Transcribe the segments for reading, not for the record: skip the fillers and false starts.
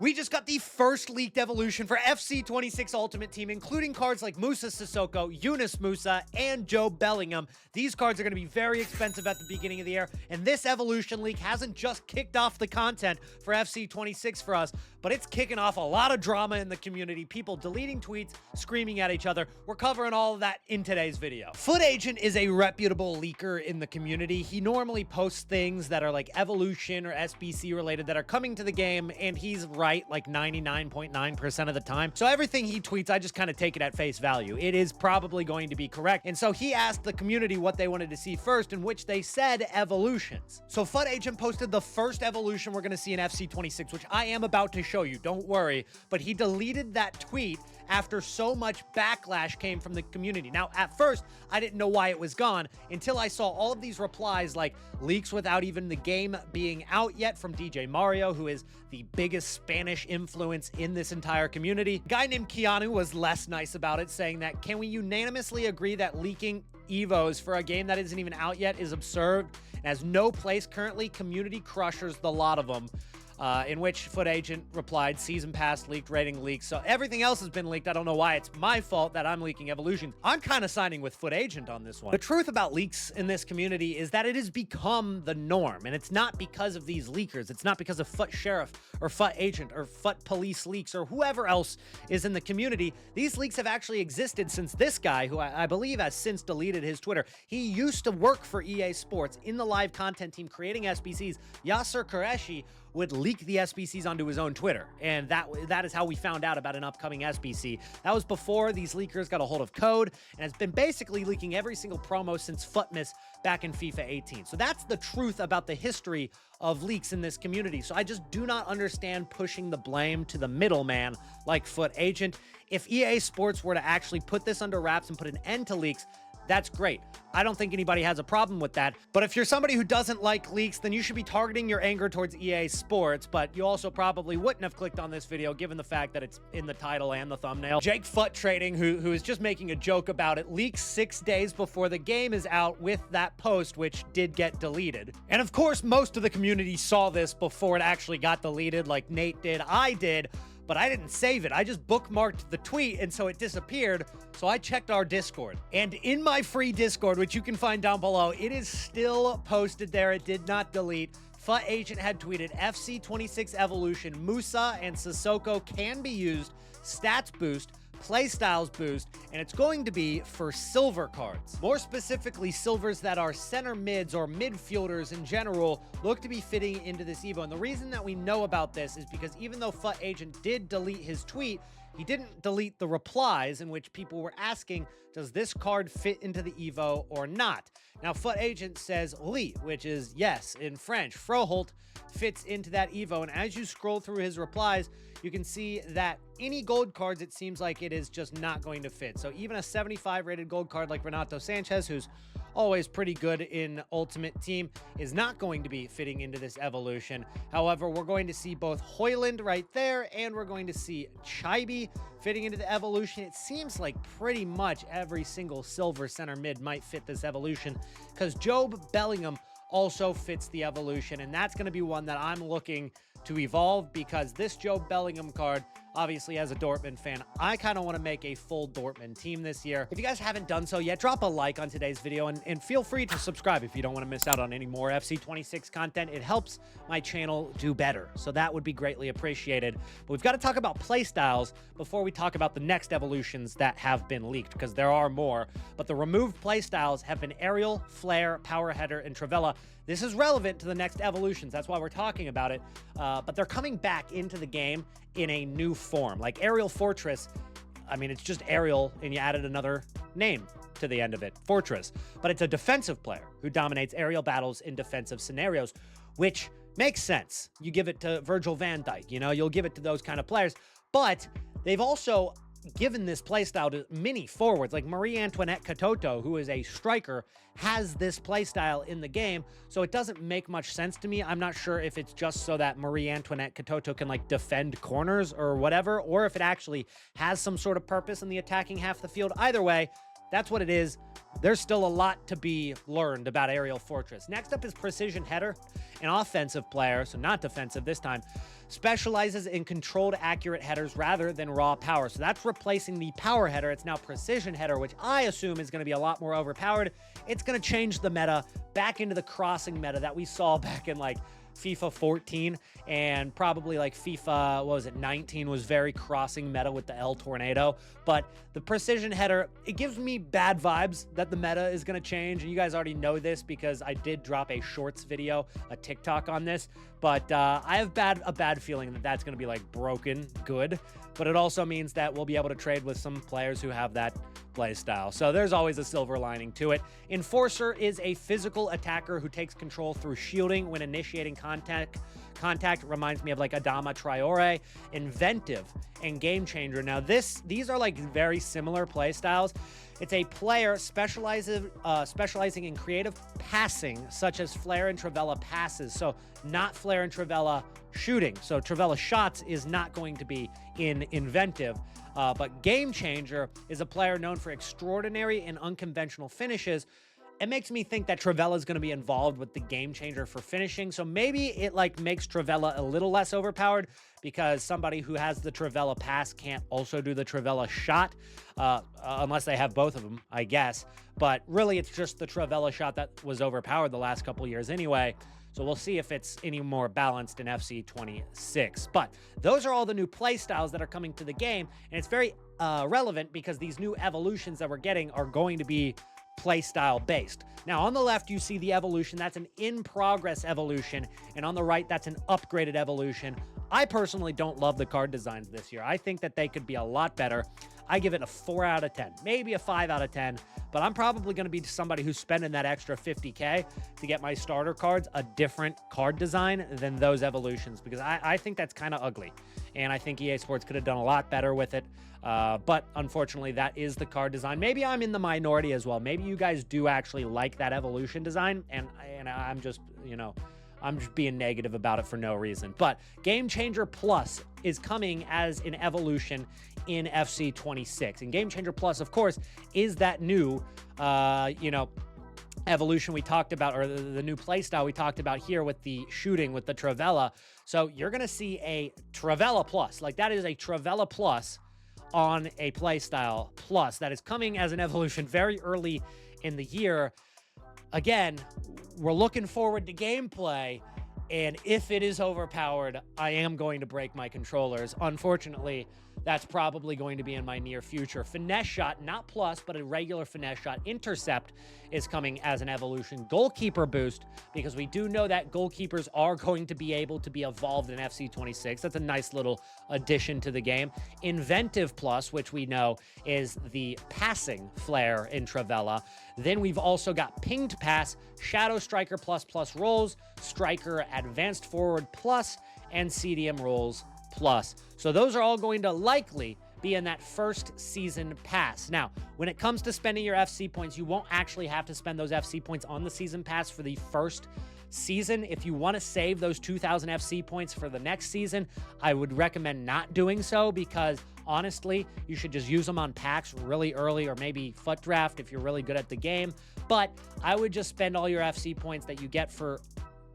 We just got the first leaked evolution for FC26 Ultimate Team, including cards like Musa Sissoko, Yunus Musa, and Joe Bellingham. These cards are going to be very expensive at the beginning of the year, and this evolution leak hasn't just kicked off the content for FC26 for us, but it's kicking off a lot of drama in the community, people deleting tweets, screaming at each other. We're covering all of that in today's video. Foot Agent is a reputable leaker in the community. He normally posts things that are like evolution or SBC related that are coming to the game, and he's right like 99.9% of the time. So everything he tweets, I just kind of take it at face value. It is probably going to be correct. And so he asked the community what they wanted to see first, in which they said evolutions. So Foot Agent posted the first evolution we're going to see in FC26, which I am about to show you, don't worry. But he deleted that tweet after so much backlash came from the community. Now, at first, I didn't know why it was gone until I saw all of these replies like leaks without even the game being out yet from DJ Mario, who is the biggest Spanish influence in this entire community. A guy named Keanu was less nice about it, saying that, can we unanimously agree that leaking Evos for a game that isn't even out yet is absurd and has no place currently? Community crushers the lot of them. In which Foot Agent replied, season pass leaked, rating leaked. So everything else has been leaked. I don't know why it's my fault that I'm leaking evolutions. I'm kind of siding with Foot Agent on this one. The truth about leaks in this community is that it has become the norm, and it's not because of these leakers. It's not because of Foot Sheriff or Foot Agent or Foot Police leaks or whoever else is in the community. These leaks have actually existed since this guy, who I believe has since deleted his Twitter. He used to work for EA Sports in the live content team creating SBCs. Yasser Qureshi would leak the SBCs onto his own Twitter, and that is how we found out about an upcoming SBC. That was before these leakers got a hold of code, and has been basically leaking every single promo since Footmas back in FIFA 18. So that's the truth about the history of leaks in this community. So I just do not understand pushing the blame to the middleman like Foot Agent. If EA Sports were to actually put this under wraps and put an end to leaks, that's great. I don't think anybody has a problem with that. But if you're somebody who doesn't like leaks, then you should be targeting your anger towards EA Sports. But you also probably wouldn't have clicked on this video given the fact that it's in the title and the thumbnail. Jake Foot Trading, who is just making a joke about it, leaks 6 days before the game is out with that post, which did get deleted. And of course, most of the community saw this before it actually got deleted, like Nate did, I did. But I didn't save it. I just bookmarked the tweet, and so it disappeared. So I checked our Discord. And in my free Discord, which you can find down below, it is still posted there. It did not delete. Foot Agent had tweeted, FC26 Evolution, Musa and Sissoko can be used, stats boost, playstyles boost, and it's going to be for silver cards. More specifically, silvers that are center mids or midfielders in general look to be fitting into this Evo. And the reason that we know about this is because even though Foot Agent did delete his tweet, he didn't delete the replies in which people were asking, does this card fit into the Evo or not? Now, Foot Agent says oui, which is yes in French. Froholt fits into that Evo. And as you scroll through his replies, you can see that any gold cards, it seems like it is just not going to fit. So even a 75 rated gold card like Renato Sanchez, who's always pretty good in Ultimate Team, is not going to be fitting into this evolution. However, we're going to see both Hoyland right there, and we're going to see Chibi fitting into the evolution. It seems like pretty much every single silver center mid might fit this evolution, because Job Bellingham also fits the evolution, and that's going to be one that I'm looking to evolve, because this Joe Bellingham card, obviously as a Dortmund fan, I kind of want to make a full Dortmund team this year. If you guys haven't done so yet, drop a like on today's video, and feel free to subscribe if you don't want to miss out on any more FC26 content. It helps my channel do better, so that would be greatly appreciated. But we've got to talk about playstyles before we talk about the next evolutions that have been leaked, because there are more. But the removed playstyles have been Aerial, Flare, Power Header, and Travella. This is relevant to the next evolutions. That's why we're talking about it. But they're coming back into the game in a new form. Like Aerial Fortress, I mean, it's just Aerial, and you added another name to the end of it, Fortress. But it's a defensive player who dominates aerial battles in defensive scenarios, which makes sense. You give it to Virgil van Dijk, you know, you'll give it to those kind of players. But they've also given this playstyle to many forwards, like Marie-Antoinette Katoto, who is a striker, has this playstyle in the game, so it doesn't make much sense to me. I'm not sure if it's just so that Marie-Antoinette Katoto can like defend corners or whatever, or if it actually has some sort of purpose in the attacking half of the field. Either way, that's what it is. There's still a lot to be learned about Aerial Fortress. Next up is Precision Header. An offensive player, so not defensive this time, specializes in controlled accurate headers rather than raw power. So that's replacing the power header. It's now precision header, which I assume is going to be a lot more overpowered. It's going to change the meta back into the crossing meta that we saw back in like FIFA 14 and probably like FIFA, what was it, 19 was very crossing meta with the El Tornado. But the precision header, it gives me bad vibes that the meta is going to change. And you guys already know this because I did drop a shorts video, a TikTok on this. But I have a bad feeling that that's going to be like broken good. But it also means that we'll be able to trade with some players who have that play style. So there's always a silver lining to it. Enforcer is a physical attacker who takes control through shielding when initiating contact. Reminds me of like Adama Traore. Inventive and Game Changer. Now these are like very similar play styles. It's a player specializing in creative passing, such as Flare and Trivela passes. So not Flare and Trivela shooting. So Trivela shots is not going to be in Inventive. But Game Changer is a player known for extraordinary and unconventional finishes. It makes me think that Trivela is going to be involved with the Game Changer for finishing. So maybe it like makes Trivela a little less overpowered because somebody who has the Trivela pass can't also do the Trivela shot, unless they have both of them, I guess. But really, it's just the Trivela shot that was overpowered the last couple years anyway. So we'll see if it's any more balanced in FC 26. But those are all the new play styles that are coming to the game. And it's very relevant because these new evolutions that we're getting are going to be playstyle based. Now on the left you see the evolution, that's an in progress evolution, and on the right that's an upgraded evolution. I personally don't love the card designs this year. I think that they could be a lot better. I give it a 4 out of 10, maybe a 5 out of 10, but I'm probably going to be somebody who's spending that extra 50K to get my starter cards a different card design than those evolutions, because I think that's kind of ugly, and I think EA Sports could have done a lot better with it. But unfortunately, that is the card design. Maybe I'm in the minority as well. Maybe you guys do actually like that evolution design, and I'm just, I'm just being negative about it for no reason. But Game Changer Plus is coming as an evolution in FC 26. And Game Changer Plus, of course, is that new, evolution we talked about, or the new playstyle we talked about here with the shooting with the Trivela. So you're going to see a Trivela Plus. Like, that is a Trivela Plus on a playstyle plus that is coming as an evolution very early in the year. Again, we're looking forward to gameplay, and if it is overpowered, I am going to break my controllers. Unfortunately, that's probably going to be in my near future. Finesse shot, not plus, but a regular finesse shot. Intercept is coming as an evolution. Goalkeeper boost, because we do know that goalkeepers are going to be able to be evolved in FC 26. That's a nice little addition to the game. Inventive plus, which we know is the passing flare in Trivela. Then we've also got pinged pass, Shadow Striker plus rolls, Striker advanced forward plus, and CDM rolls plus. So those are all going to likely be in that first season pass. Now, when it comes to spending your FC points, you won't actually have to spend those FC points on the season pass for the first season. If you want to save those 2,000 FC points for the next season, I would recommend not doing so, because honestly, you should just use them on packs really early, or maybe FUT draft if you're really good at the game. But I would just spend all your FC points that you get for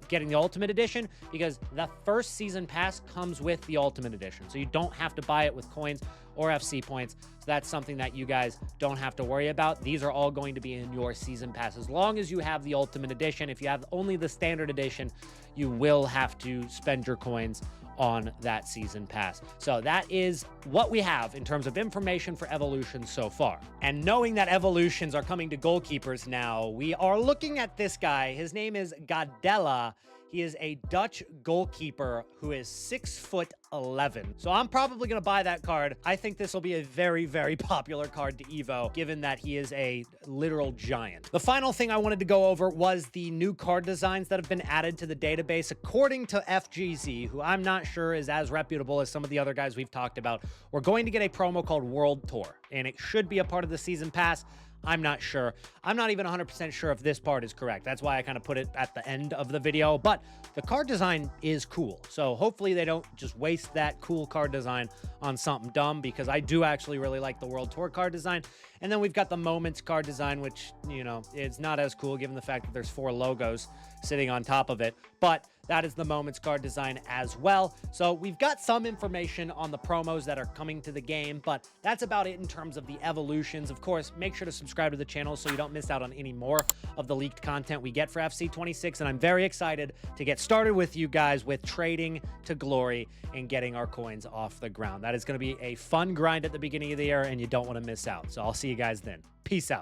getting the Ultimate Edition, because the first season pass comes with the Ultimate Edition. So you don't have to buy it with coins or FC points. So that's something that you guys don't have to worry about. These are all going to be in your season pass. As long as you have the Ultimate Edition, if you have only the Standard Edition, you will have to spend your coins on that season pass. So that is what we have in terms of information for evolutions so far. And knowing that evolutions are coming to goalkeepers now, we are looking at this guy. His name is Gadella. He is a Dutch goalkeeper who is 6'11". So I'm probably going to buy that card. I think this will be a very, very popular card to Evo, given that he is a literal giant. The final thing I wanted to go over was the new card designs that have been added to the database. According to FGZ, who I'm not sure is as reputable as some of the other guys we've talked about, we're going to get a promo called World Tour, and it should be a part of the season pass. I'm not sure. I'm not even 100% sure if this part is correct. That's why I kind of put it at the end of the video, but the card design is cool. So hopefully they don't just waste that cool card design on something dumb, because I do actually really like the World Tour card design. And then we've got the Moments card design, which, you know, is not as cool given the fact that there's 4 logos sitting on top of it, but that is the Moments card design as well. So we've got some information on the promos that are coming to the game, but that's about it in terms of the evolutions. Of course, make sure to subscribe to the channel so you don't miss out on any more of the leaked content we get for FC26, and I'm very excited to get started with you guys with trading to glory and getting our coins off the ground. That is going to be a fun grind at the beginning of the year, and you don't want to miss out. So I'll see you guys then. Peace out.